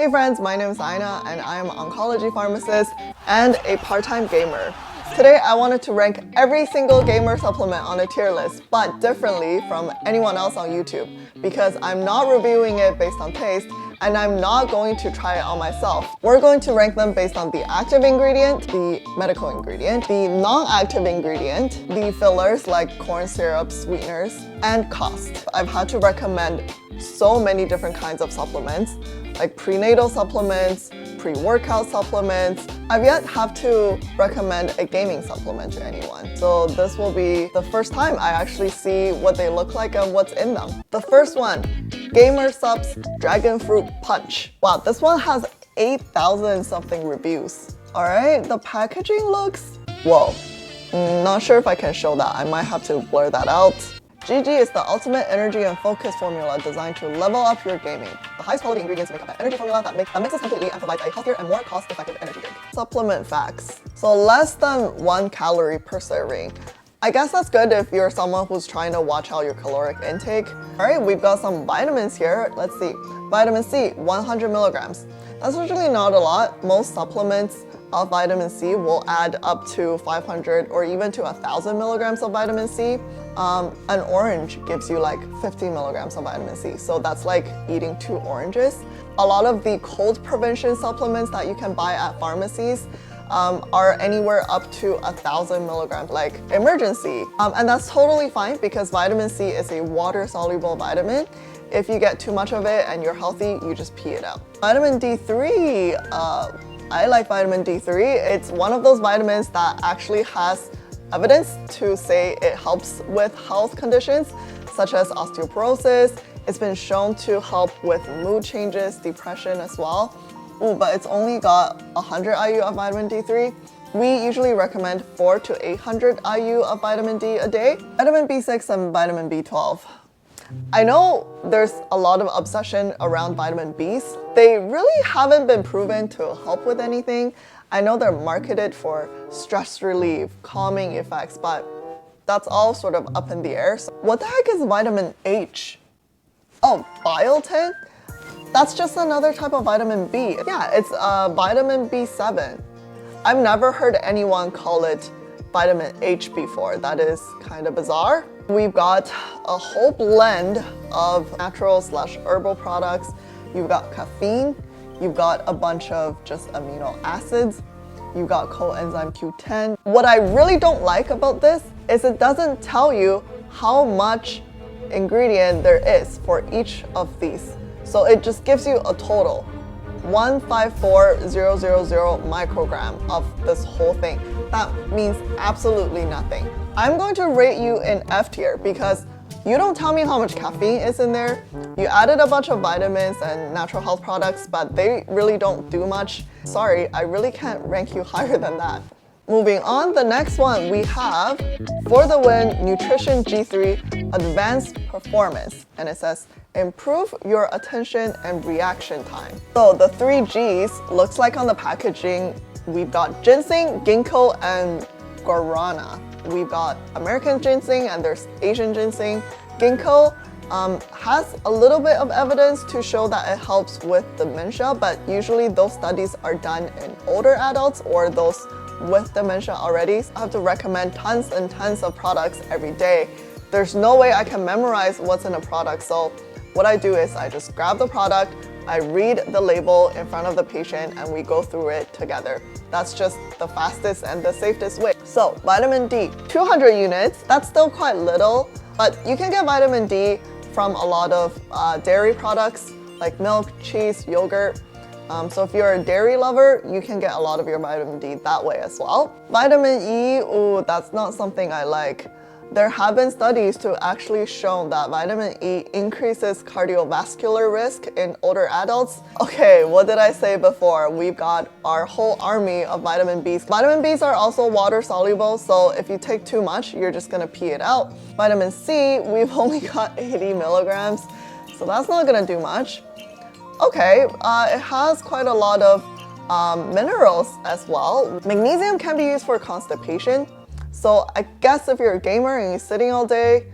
Hey friends, my name is Aina and I am an oncology pharmacist and a part-time gamer. Today I wanted to rank every single gamer supplement on a tier list, but differently from anyone else on YouTube, because I'm not reviewing it based on taste and I'm not going to try it on myself. We're going to rank them based on the active ingredient, the medical ingredient, the non-active ingredient, the fillers like corn syrup, sweeteners, and cost. I've had to recommend so many different kinds of supplements, like prenatal supplements, pre-workout supplements. I've yet have to recommend a gaming supplement to anyone. So this will be the first time I actually see what they look like and what's in them. The first one, GamerSupps Dragon Fruit Punch. Wow, this one has 8,000 something reviews. All right, the packaging looks, whoa. Not sure if I can show that. I might have to blur that out. GG is the ultimate energy and focus formula designed to level up your gaming. The highest quality ingredients make up an energy formula that mixes completely and provides a healthier and more cost-effective energy drink. Supplement facts. So less than 1 calorie per serving. I guess that's good if you're someone who's trying to watch out your caloric intake. All right, we've got some vitamins here. Let's see. Vitamin C, 100 milligrams. That's usually not a lot. Most supplements of vitamin C will add up to 500 or even to 1,000 milligrams of vitamin C. An orange gives you like 50 milligrams of vitamin C. So that's like eating 2 oranges. A lot of the cold prevention supplements that you can buy at pharmacies are anywhere up to 1,000 milligrams, like Emergency. And that's totally fine because vitamin C is a water-soluble vitamin. If you get too much of it and you're healthy, you just pee it out. Vitamin D3, I like vitamin D3. It's one of those vitamins that actually has evidence to say it helps with health conditions such as osteoporosis. It's been shown to help with mood changes, depression as well. Ooh, but it's only got 100 IU of vitamin D3. We usually recommend 400 to 800 IU of vitamin D a day. Vitamin B6 and vitamin B12. I know there's a lot of obsession around vitamin Bs. They really haven't been proven to help with anything. I know they're marketed for stress relief, calming effects, but that's all sort of up in the air. So what the heck is vitamin H? Oh, biotin? That's just another type of vitamin B. Yeah, it's vitamin B7. I've never heard anyone call it vitamin H before. That is kind of bizarre. We've got a whole blend of natural/herbal products. You've got caffeine. You've got a bunch of just amino acids. You've got coenzyme Q10. What I really don't like about this is it doesn't tell you how much ingredient there is for each of these. So it just gives you a total, 154,000 microgram of this whole thing. That means absolutely nothing. I'm going to rate you in F tier because you don't tell me how much caffeine is in there. You added a bunch of vitamins and natural health products, but they really don't do much. Sorry, I really can't rank you higher than that. Moving on, the next one we have For the Win Nutrition G3 Advanced Performance. And it says, improve your attention and reaction time. So the 3 G's looks like on the packaging, we've got ginseng, ginkgo, and guarana. We've got American ginseng and there's Asian ginseng. Ginkgo has a little bit of evidence to show that it helps with dementia, but usually those studies are done in older adults or those with dementia already. So I have to recommend tons and tons of products every day. There's no way I can memorize what's in a product, so what I do is I just grab the product, I read the label in front of the patient, and we go through it together. That's just the fastest and the safest way. So vitamin D, 200 units, that's still quite little, but you can get vitamin D from a lot of dairy products like milk, cheese, yogurt. So if you're a dairy lover, you can get a lot of your vitamin D that way as well. Vitamin E, ooh, that's not something I like. There have been studies to actually show that vitamin E increases cardiovascular risk in older adults. Okay, what did I say before? We've got our whole army of vitamin Bs. Vitamin Bs are also water soluble, so if you take too much, you're just gonna pee it out. Vitamin C, we've only got 80 milligrams, so that's not gonna do much. Okay, it has quite a lot of minerals as well. Magnesium can be used for constipation. So I guess if you're a gamer and you're sitting all day,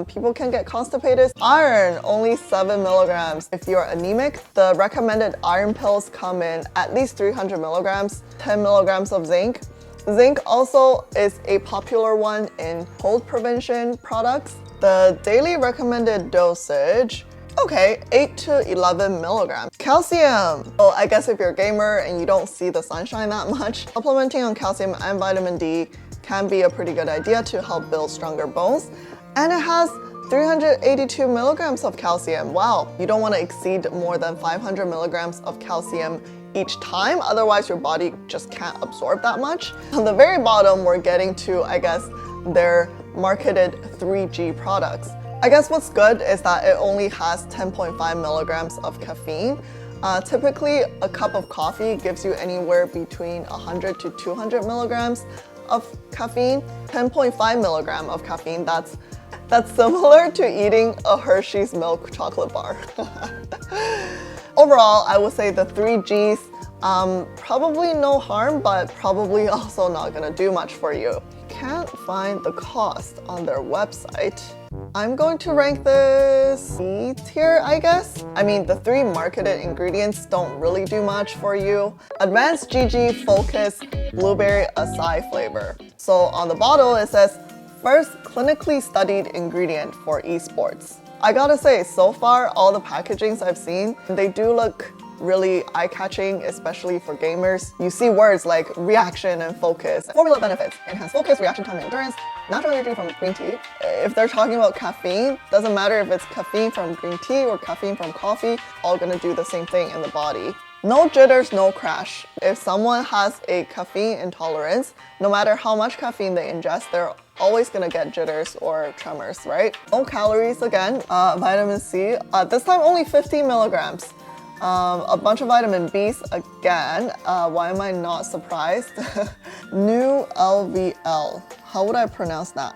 People can get constipated. Iron, only 7 milligrams. If you're anemic, the recommended iron pills come in at least 300 milligrams, 10 milligrams of zinc. Zinc also is a popular one in cold prevention products. The daily recommended dosage, okay, 8 to 11 milligrams. Calcium. Well, I guess if you're a gamer and you don't see the sunshine that much, supplementing on calcium and vitamin D can be a pretty good idea to help build stronger bones. And it has 382 milligrams of calcium. Wow, you don't want to exceed more than 500 milligrams of calcium each time, otherwise your body just can't absorb that much. On the very bottom, we're getting to, I guess, their marketed 3G products. I guess what's good is that it only has 10.5 milligrams of caffeine. Typically, a cup of coffee gives you anywhere between 100 to 200 milligrams of caffeine. 10.5 milligram of caffeine, that's similar to eating a Hershey's milk chocolate bar. Overall, I would say the 3Gs, probably no harm, but probably also not gonna do much for you. Can't find the cost on their website. I'm going to rank this C tier, I guess. I mean, the 3 marketed ingredients don't really do much for you. Advanced GG Focus Blueberry Acai flavor. So on the bottle, it says, first clinically studied ingredient for esports. I gotta say, so far, all the packagings I've seen, they do look really eye-catching, especially for gamers. You see words like reaction and focus. Formula benefits, enhanced focus, reaction time and endurance, natural energy from green tea. If they're talking about caffeine, doesn't matter if it's caffeine from green tea or caffeine from coffee, all gonna do the same thing in the body. No jitters, no crash. If someone has a caffeine intolerance, no matter how much caffeine they ingest, they're always gonna get jitters or tremors, right? No calories again, vitamin C. This time only 50 milligrams. A bunch of vitamin Bs again. Why am I not surprised? New LVL. How would I pronounce that?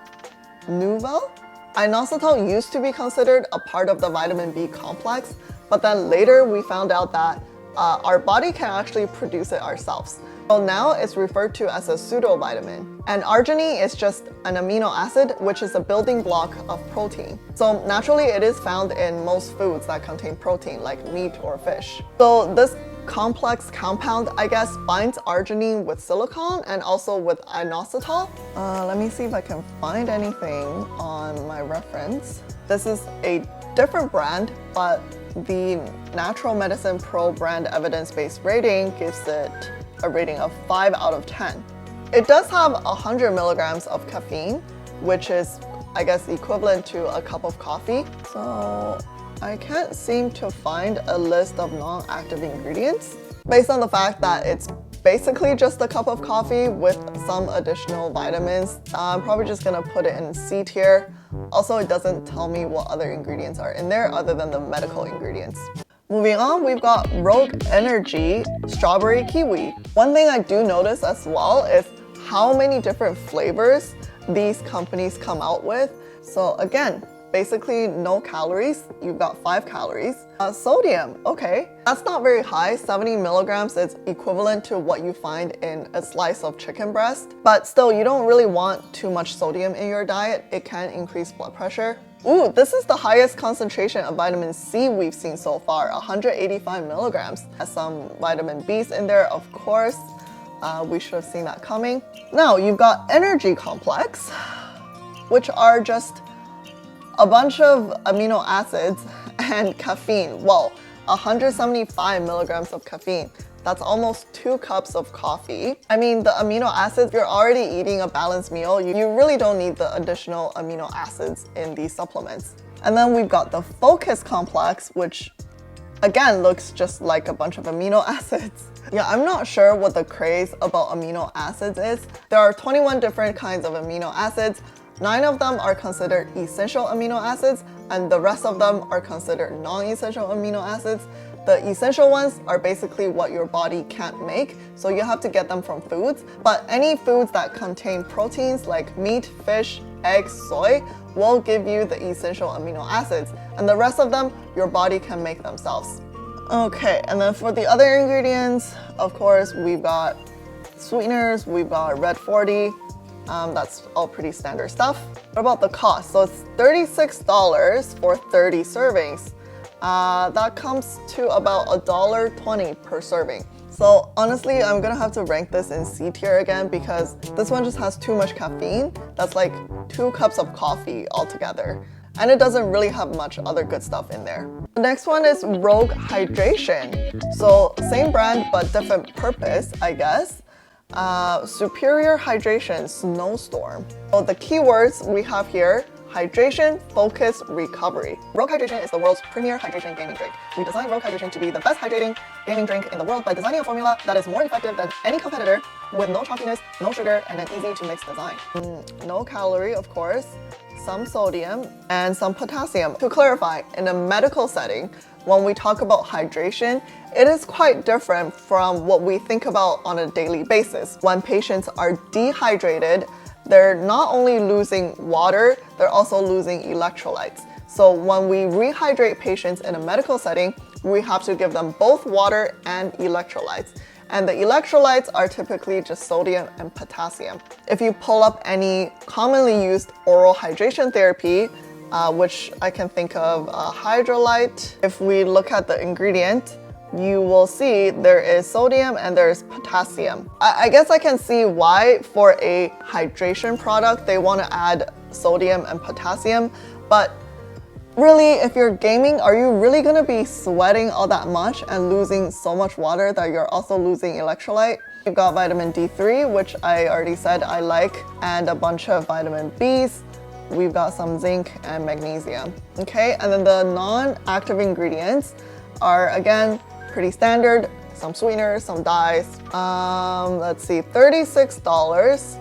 Nouvel? Inositol used to be considered a part of the vitamin B complex, but then later we found out that our body can actually produce it ourselves. So now it's referred to as a pseudovitamin. And arginine is just an amino acid, which is a building block of protein. So naturally it is found in most foods that contain protein, like meat or fish. So this complex compound, I guess, binds arginine with silicon and also with inositol. Let me see if I can find anything on my reference. This is a different brand, but the Natural Medicine Pro brand evidence-based rating gives it a rating of 5 out of 10. It does have 100 milligrams of caffeine, which is, I guess, equivalent to a cup of coffee. So I can't seem to find a list of non-active ingredients. Based on the fact that it's basically just a cup of coffee with some additional vitamins, I'm probably just gonna put it in C tier. Also, it doesn't tell me what other ingredients are in there other than the medical ingredients. Moving on, we've got Rogue Energy Strawberry Kiwi. One thing I do notice as well is how many different flavors these companies come out with. So again, basically no calories. You've got 5 calories. Sodium, okay. That's not very high. 70 milligrams is equivalent to what you find in a slice of chicken breast. But still, you don't really want too much sodium in your diet. It can increase blood pressure. Ooh, this is the highest concentration of vitamin C we've seen so far, 185 milligrams. Has some vitamin Bs in there, of course. We should have seen that coming. Now, you've got energy complex, which are just a bunch of amino acids and caffeine. Whoa, 175 milligrams of caffeine. That's almost 2 cups of coffee. I mean, the amino acids, you're already eating a balanced meal. You really don't need the additional amino acids in these supplements. And then we've got the Focus Complex, which again looks just like a bunch of amino acids. Yeah, I'm not sure what the craze about amino acids is. There are 21 different kinds of amino acids. 9 of them are considered essential amino acids, and the rest of them are considered non-essential amino acids. The essential ones are basically what your body can't make, so you have to get them from foods. But any foods that contain proteins like meat, fish, eggs, soy will give you the essential amino acids, and the rest of them your body can make themselves. Okay, and then for the other ingredients, of course, we've got sweeteners, we've got Red 40. That's all pretty standard stuff. What about the cost? So it's $36 for 30 servings. That comes to about $1.20 per serving. So honestly, I'm gonna have to rank this in C tier again because this one just has too much caffeine. That's like 2 cups of coffee altogether. And it doesn't really have much other good stuff in there. The next one is Rogue Hydration. So same brand, but different purpose, I guess. Superior Hydration Snowstorm. So the keywords we have here: hydration, focus, recovery. Rogue Hydration is the world's premier hydration gaming drink. We designed Rogue Hydration to be the best hydrating gaming drink in the world by designing a formula that is more effective than any competitor, with no chalkiness, no sugar, and an easy to mix design. No calorie, of course, some sodium, and some potassium. To clarify, in a medical setting, when we talk about hydration, it is quite different from what we think about on a daily basis. When patients are dehydrated, they're not only losing water, they're also losing electrolytes. So when we rehydrate patients in a medical setting, we have to give them both water and electrolytes. And the electrolytes are typically just sodium and potassium. If you pull up any commonly used oral hydration therapy, which I can think of Hydrolyte, if we look at the ingredient, you will see there is sodium and there's potassium. I guess I can see why for a hydration product they want to add sodium and potassium, but really, if you're gaming, are you really going to be sweating all that much and losing so much water that you're also losing electrolyte? You've got vitamin D3, which I already said I like, and a bunch of vitamin Bs. We've got some zinc and magnesium. Okay, and then the non-active ingredients are, again, pretty standard. Some sweeteners, some dyes. Let's see, $36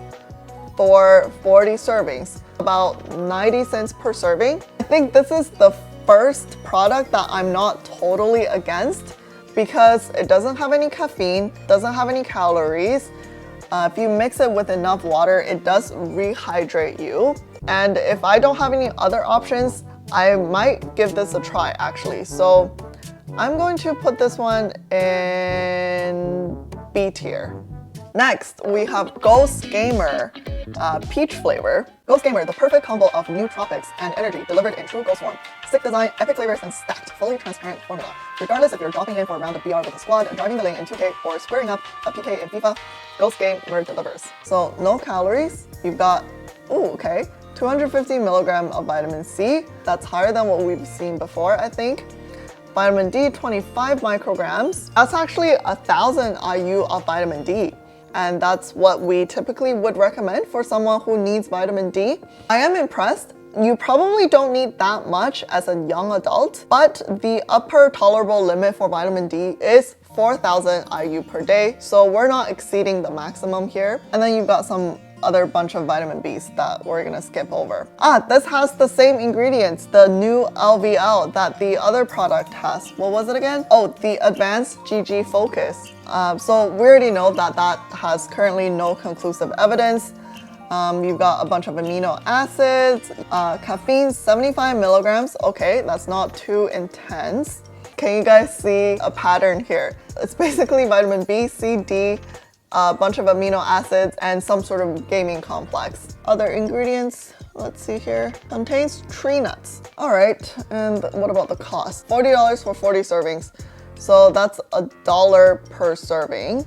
for 40 servings, about 90 cents per serving. I think this is the first product that I'm not totally against because it doesn't have any caffeine, doesn't have any calories. If you mix it with enough water, it does rehydrate you. And if I don't have any other options, I might give this a try actually. So I'm going to put this one in B tier. Next, we have Ghost Gamer peach flavor. Ghost Gamer, the perfect combo of nootropics and energy delivered in true ghost form. Sick design, epic flavors, and stacked, fully transparent formula. Regardless if you're dropping in for a round of BR with a squad, driving the lane in 2K, or squaring up a PK in FIFA, Ghost Gamer delivers. So no calories. You've got, 250 milligrams of vitamin C. That's higher than what we've seen before, I think. Vitamin D, 25 micrograms. That's actually 1,000 IU of vitamin D. And that's what we typically would recommend for someone who needs vitamin D. I am impressed. You probably don't need that much as a young adult, but the upper tolerable limit for vitamin D is 4,000 IU per day, so we're not exceeding the maximum here. And then you've got some other bunch of vitamin Bs that we're gonna skip over. This has the same ingredients, the new LVL that the other product has. What was it again? Oh, the Advanced GG Focus. So we already know that that has currently no conclusive evidence. You've got a bunch of amino acids, caffeine, 75 milligrams. Okay, that's not too intense. Can you guys see a pattern here? It's basically vitamin B, C, D, a bunch of amino acids, and some sort of gaming complex. Other ingredients, let's see here, contains tree nuts. All right, and what about the cost? $40 for 40 servings. So that's $1 per serving.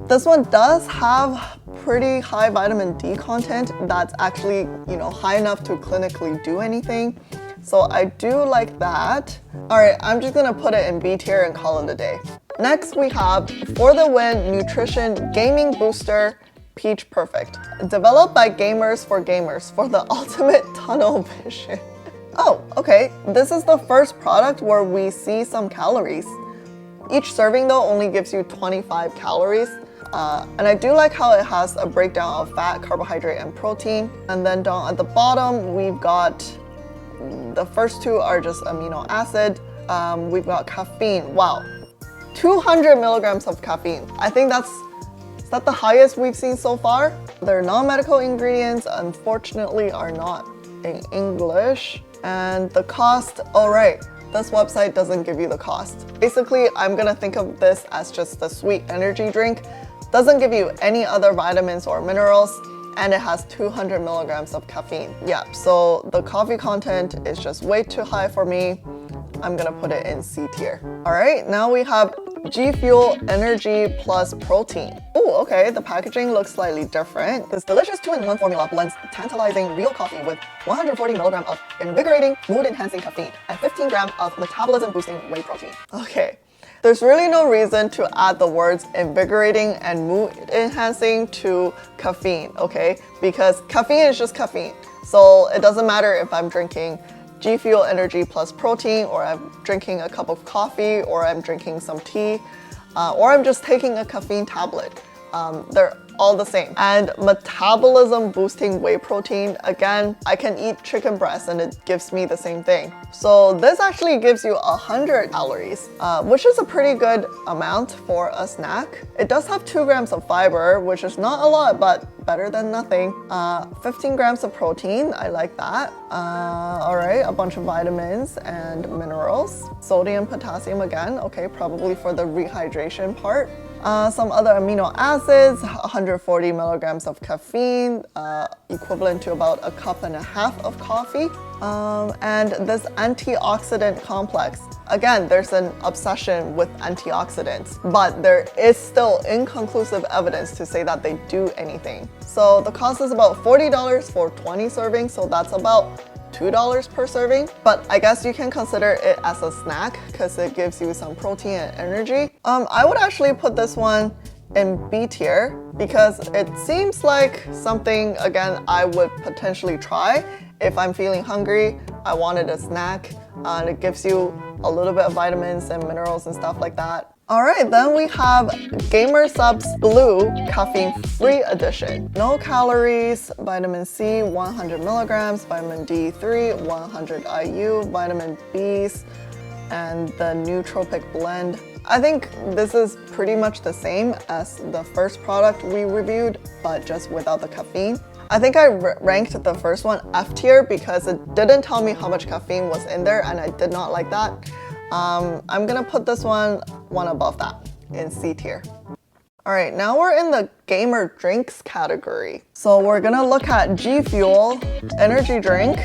This one does have pretty high vitamin D content that's actually, high enough to clinically do anything. So I do like that. All right, I'm just gonna put it in B tier and call it a day. Next, we have For the Win Nutrition Gaming Booster Peach Perfect. Developed by gamers for the ultimate tunnel vision. Oh, okay. This is the first product where we see some calories. Each serving though only gives you 25 calories. And I do like how it has a breakdown of fat, carbohydrate, and protein. And then down at the bottom, we've got, the first two are just amino acid. We've got caffeine. Wow, 200 milligrams of caffeine. I think is that the highest we've seen so far? Their non-medical ingredients, unfortunately, are not in English. And the cost, all right, this website doesn't give you the cost. Basically, I'm gonna think of this as just a sweet energy drink doesn't give you any other vitamins or minerals, and it has 200 milligrams of caffeine. Yeah, so the coffee content is just way too high for me. I'm gonna put it in C tier. All right, now we have Fuel Energy plus protein. Oh, okay, the packaging looks slightly different. This delicious 2-in-1 formula blends tantalizing real coffee with 140 milligrams of invigorating, mood-enhancing caffeine and 15 grams of metabolism-boosting whey protein. Okay, there's really no reason to add the words invigorating and mood-enhancing to caffeine, okay? Because caffeine is just caffeine. So it doesn't matter if I'm drinking Fuel Energy plus protein, or I'm drinking a cup of coffee, or I'm drinking some tea, or I'm just taking a caffeine tablet. They're all the same. And metabolism boosting whey protein, again, I can eat chicken breast and it gives me the same thing. So this actually gives you 100 calories, which is a pretty good amount for a snack. It does have 2 grams of fiber, which is not a lot, but better than nothing. 15 grams of protein, I like that. All right, a bunch of vitamins and minerals. Sodium, potassium again, okay, probably for the rehydration part. Some other amino acids, 140 milligrams of caffeine, equivalent to about a cup and a half of coffee. And this antioxidant complex. Again, there's an obsession with antioxidants, but there is still inconclusive evidence to say that they do anything. So the cost is about $40 for 20 servings, so that's about $2 per serving, but I guess you can consider it as a snack because it gives you some protein and energy. I would actually put this one in B tier because it seems like something, again, I would potentially try if I'm feeling hungry, I wanted a snack, and it gives you a little bit of vitamins and minerals and stuff like that. All right, then we have GamerSupps Blue Caffeine-Free Edition. No calories, vitamin C 100 milligrams, vitamin D3 100 IU, vitamin Bs, and the nootropic blend. I think this is pretty much the same as the first product we reviewed, but just without the caffeine. I think I ranked the first one F tier because it didn't tell me how much caffeine was in there, and I did not like that. I'm gonna put this one above that in C tier. All right, now we're in the gamer drinks category. So we're gonna look at G Fuel Energy Drink.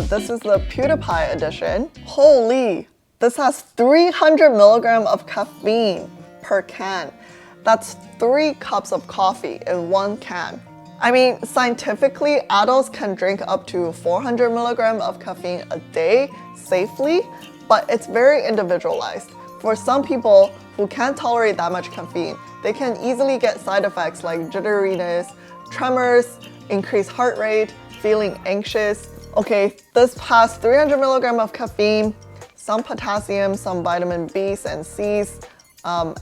This is the PewDiePie edition. Holy, this has 300 milligrams of caffeine per can. That's 3 cups of coffee in 1 can. I mean, scientifically, adults can drink up to 400 milligrams of caffeine a day safely, but it's very individualized. For some people who can't tolerate that much caffeine, they can easily get side effects like jitteriness, tremors, increased heart rate, feeling anxious. Okay, this has 300 milligrams of caffeine, some potassium, some vitamin Bs and Cs,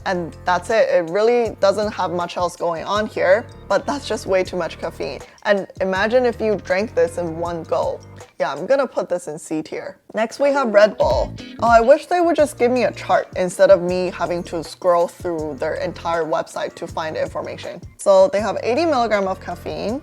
and that's it. It really doesn't have much else going on here, but that's just way too much caffeine. And imagine if you drank this in one go. Yeah, I'm gonna put this in C tier. Next we have Red Bull. Oh, I wish they would just give me a chart instead of me having to scroll through their entire website to find information. So they have 80 milligrams of caffeine.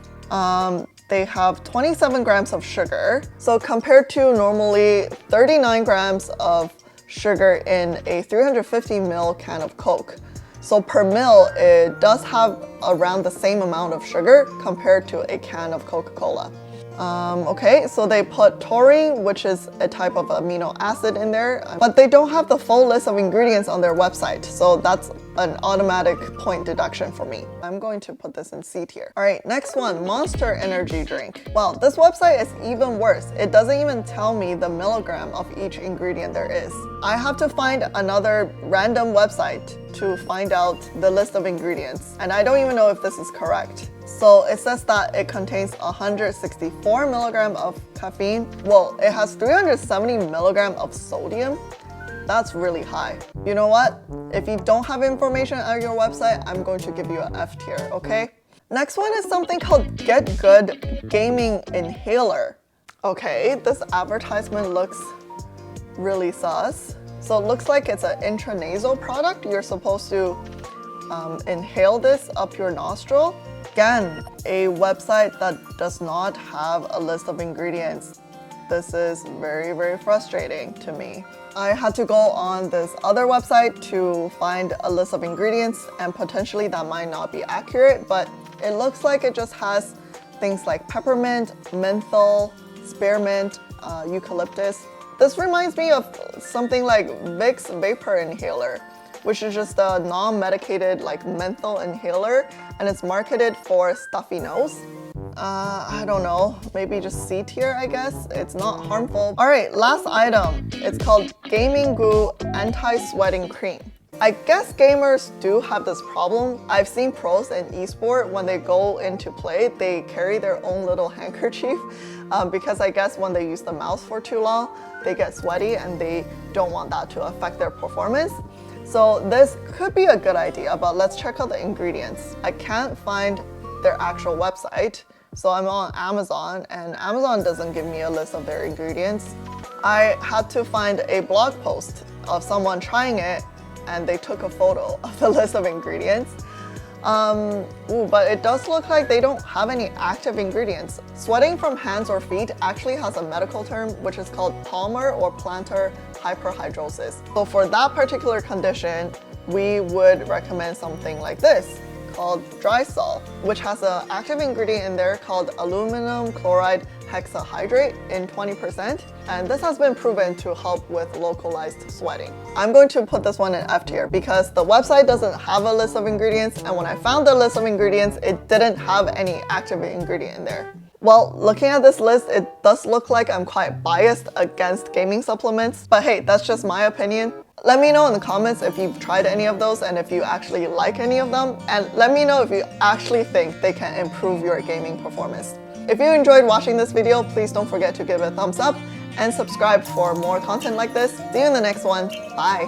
They have 27 grams of sugar. So compared to normally 39 grams of sugar in a 350 ml can of Coke. So per ml, it does have around the same amount of sugar compared to a can of Coca-Cola. Okay, so they put taurine, which is a type of amino acid in there, but they don't have the full list of ingredients on their website, so that's an automatic point deduction for me. I'm going to put this in C tier. All right, next one, Monster Energy Drink. Well, this website is even worse. It doesn't even tell me the milligram of each ingredient there is. I have to find another random website to find out the list of ingredients, and I don't even know if this is correct. So it says that it contains 164 milligrams of caffeine. Well, it has 370 milligrams of sodium. That's really high. You know what? If you don't have information on your website, I'm going to give you an F tier, okay? Next one is something called Git Gud Gaming Inhaler. Okay, this advertisement looks really sus. So it looks like it's an intranasal product. You're supposed to inhale this up your nostril. Again, a website that does not have a list of ingredients. This is very, very frustrating to me. I had to go on this other website to find a list of ingredients, and potentially that might not be accurate, but it looks like it just has things like peppermint, menthol, spearmint, eucalyptus. This reminds me of something like Vicks Vapor Inhaler, which is just a non-medicated like menthol inhaler, and it's marketed for stuffy nose. I don't know, maybe just C tier, I guess. It's not harmful. All right, last item. It's called Gaming Gud Anti-Sweating Cream. I guess gamers do have this problem. I've seen pros in esport, when they go into play, they carry their own little handkerchief because I guess when they use the mouse for too long, they get sweaty and they don't want that to affect their performance. So this could be a good idea, but let's check out the ingredients. I can't find their actual website, so I'm on Amazon, and Amazon doesn't give me a list of their ingredients. I had to find a blog post of someone trying it, and they took a photo of the list of ingredients. But it does look like they don't have any active ingredients. Sweating from hands or feet actually has a medical term, which is called palmar or plantar hyperhidrosis. So for that particular condition, we would recommend something like this, called dry salt, which has an active ingredient in there called aluminum chloride hexahydrate in 20%, and this has been proven to help with localized sweating. I'm going to put this one in F tier because the website doesn't have a list of ingredients, and when I found the list of ingredients, it didn't have any active ingredient in there. Well, looking at this list, it does look like I'm quite biased against gaming supplements, but hey, that's just my opinion. Let me know in the comments if you've tried any of those and if you actually like any of them, and let me know if you actually think they can improve your gaming performance. If you enjoyed watching this video, please don't forget to give it a thumbs up and subscribe for more content like this. See you in the next one. Bye!